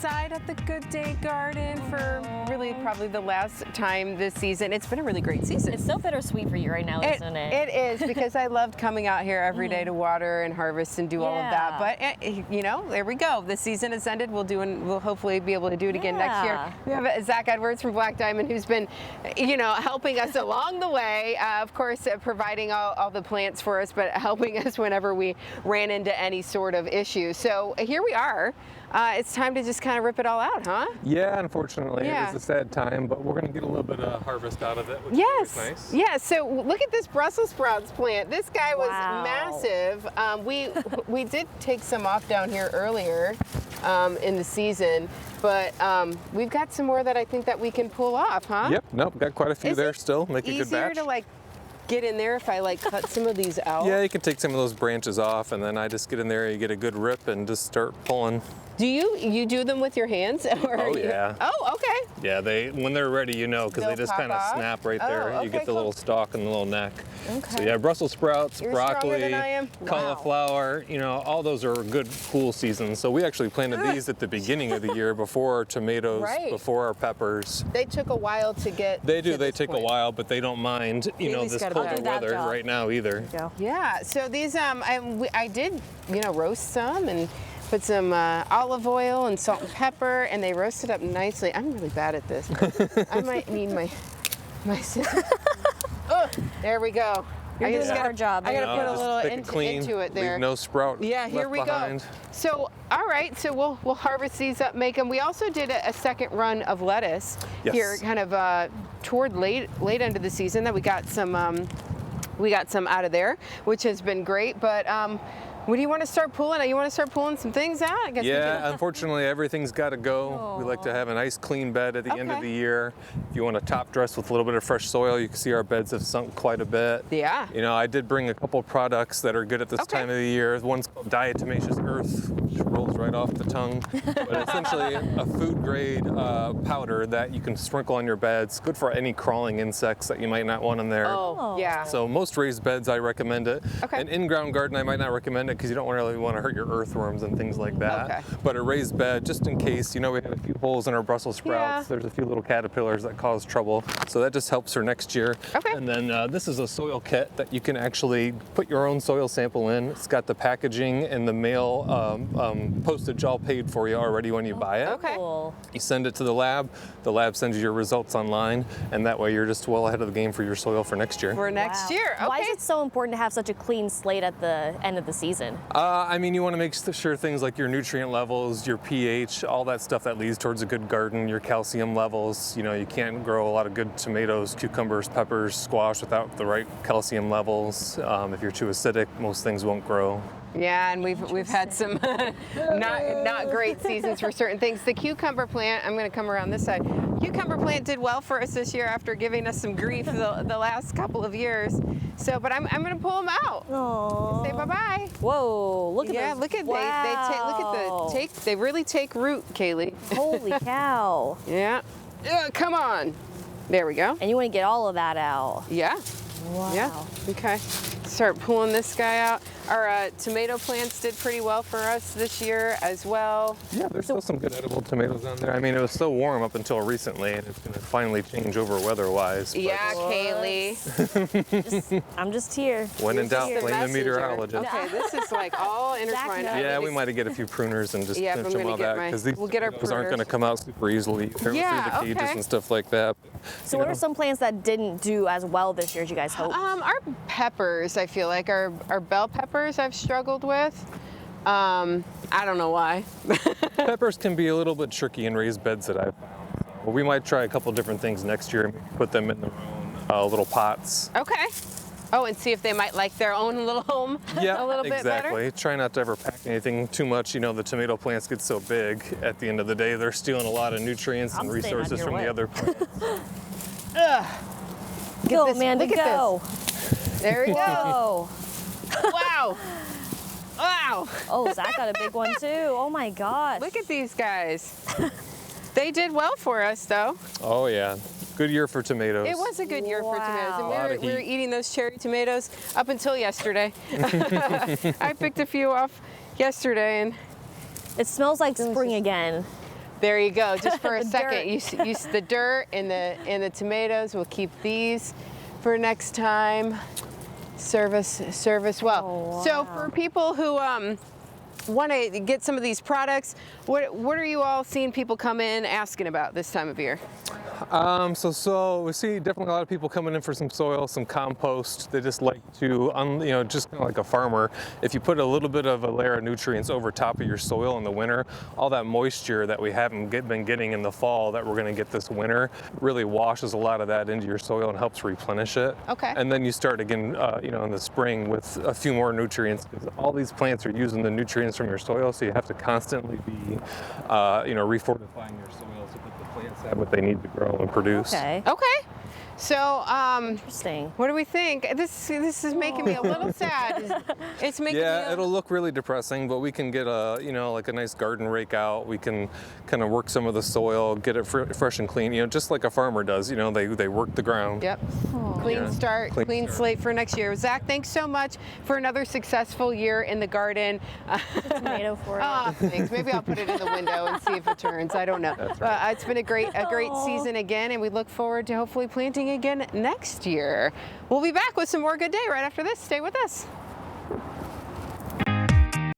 outside at the Good Day Garden for really probably the last time this season. It's been a really great season. It's so bittersweet for you right now, isn't it? It is, because I loved coming out here every day to water and harvest and do all of that. But you know, there we go. The season has ended. We'll hopefully be able to do it again next year. We have Zach Edwards from Black Diamond, who's been, you know, helping us along the way. Of course, providing all the plants for us, but helping us whenever we ran into any sort of issue. So here we are. It's time to just kind of rip it all out, huh? Yeah, unfortunately, it is a sad time, but we're going to get a little bit of harvest out of it, which is nice. Yeah, so look at this Brussels sprouts plant. This guy was massive. We did take some off down here earlier in the season, but we've got some more that I think that we can pull off, huh? Yep, nope, got quite a few there still. Make a good batch. Easier to like get in there if I like cut some of these out? Yeah, you can take some of those branches off, and then I just get in there, you get a good rip and just start pulling. Do you do them with your hands? Or yeah. Oh, okay. Yeah, when they're ready, you know, because they just kind of snap right there. Okay, you get the little stalk and the little neck. Okay. So yeah, Brussels sprouts, broccoli, than I am. cauliflower, you know, all those are good cool seasons. So we actually planted these at the beginning of the year, before our tomatoes, before our peppers. They took a while to get. They do. They take a while, but they don't mind, you know, this colder weather right now either. Yeah. So these, I did, you know, roast some and put some olive oil and salt and pepper, and they roasted up nicely. I'm really bad at this. I might need my scissors. Oh, there we go. You're doing a better job. I gotta put a little into it there. Leave no sprout. Yeah, here we behind. go. So, all right, so we'll harvest these up, make them. We also did a second run of lettuce here, kind of toward late end of the season. That we got some out of there, which has been great. But what do you want to start pulling? You want to start pulling some things out? I guess unfortunately, everything's got to go. We like to have a nice clean bed at the end of the year. If you want to top dress with a little bit of fresh soil, you can see our beds have sunk quite a bit. Yeah. You know, I did bring a couple products that are good at this time of the year. One's called Diatomaceous Earth, which rolls right off the tongue. But essentially a food grade powder that you can sprinkle on your beds. Good for any crawling insects that you might not want in there. Oh, yeah. So most raised beds, I recommend it. An in-ground garden, I might not recommend it, because you don't really want to hurt your earthworms and things like that. But a raised bed, just in case, you know, we have a few holes in our Brussels sprouts. There's a few little caterpillars that cause trouble. So that just helps for next year. And then this is a soil kit that you can actually put your own soil sample in. It's got the packaging and the mail postage all paid for you already when you buy it. Cool. You send it to the lab sends you your results online, and that way you're just well ahead of the game for your soil for next year. For next year, Why is it so important to have such a clean slate at the end of the season? I mean, you want to make sure things like your nutrient levels, your pH, all that stuff that leads towards a good garden, your calcium levels. You know, you can't grow a lot of good tomatoes, cucumbers, peppers, squash without the right calcium levels. If you're too acidic, most things won't grow. Yeah, and we've had some not great seasons for certain things. The cucumber plant, I'm going to come around this side. Cucumber plant did well for us this year after giving us some grief the last couple of years. So, but I'm going to pull them out. Aww. Say bye-bye. Whoa, look at those. Look at they really take root, Kaylee. Holy cow. Yeah. Come on. There we go. And you want to get all of that out. Yeah. Wow. Yeah. Okay. Start pulling this guy out. Our tomato plants did pretty well for us this year as well. Yeah, there's still some good edible tomatoes on there. I mean, it was so warm up until recently, and it's going to finally change over weather-wise. Yeah, Kaylee. I'm just here. When in doubt, blame the meteorologist. Okay, this is like all intertwined. Yeah, we might get a few pruners and just finish them all out, because these aren't going to come out super easily through the cages and stuff like that. So what are some plants that didn't do as well this year as you guys hoped? Our peppers, I feel like, our bell peppers I've struggled with. I don't know why. Peppers can be a little bit tricky in raised beds that I've found. Well, we might try a couple different things next year and put them in their own little pots. Okay. Oh, and see if they might like their own little home a little bit better? Exactly. Try not to ever pack anything too much. You know, the tomato plants get so big at the end of the day, they're stealing a lot of nutrients and resources from the other plants. Go, Amanda, go. There we go. Wow. Wow. Oh, Zach got a big one too. Oh my gosh. Look at these guys. They did well for us though. Oh yeah. Good year for tomatoes. It was a good year for tomatoes. And we were eating those cherry tomatoes up until yesterday. I picked a few off yesterday and it smells like spring again. There you go. Just for a The second, use the dirt and the tomatoes. We'll keep these for next time. Service well. Oh, wow. So for people who want to get some of these products, what are you all seeing people come in asking about this time of year? So we see definitely a lot of people coming in for some soil, some compost. They just like to, just kind of like a farmer. If you put a little bit of a layer of nutrients over top of your soil in the winter, all that moisture that we haven't been getting in the fall that we're going to get this winter really washes a lot of that into your soil and helps replenish it. Okay. And then you start again, in the spring with a few more nutrients, because all these plants are using the nutrients from your soil, so you have to constantly be, refortifying your soil so that the plants have what they need to grow and produce. Okay. Okay. So, Interesting. what do we think? This is making me a little sad. It's making me. Yeah, it'll look really depressing, but we can get like a nice garden rake out. We can kind of work some of the soil, get it fresh and clean. Just like a farmer does. They work the ground. Yep. Clean start, clean slate for next year. Zach, thanks so much for another successful year in the garden. Tomato for you. Oh, thanks. Maybe I'll put it in the window and see if it turns. I don't know. That's right. It's been a great season again, and we look forward to hopefully planting again next year. We'll be back with some more Good Day right after this. Stay with us.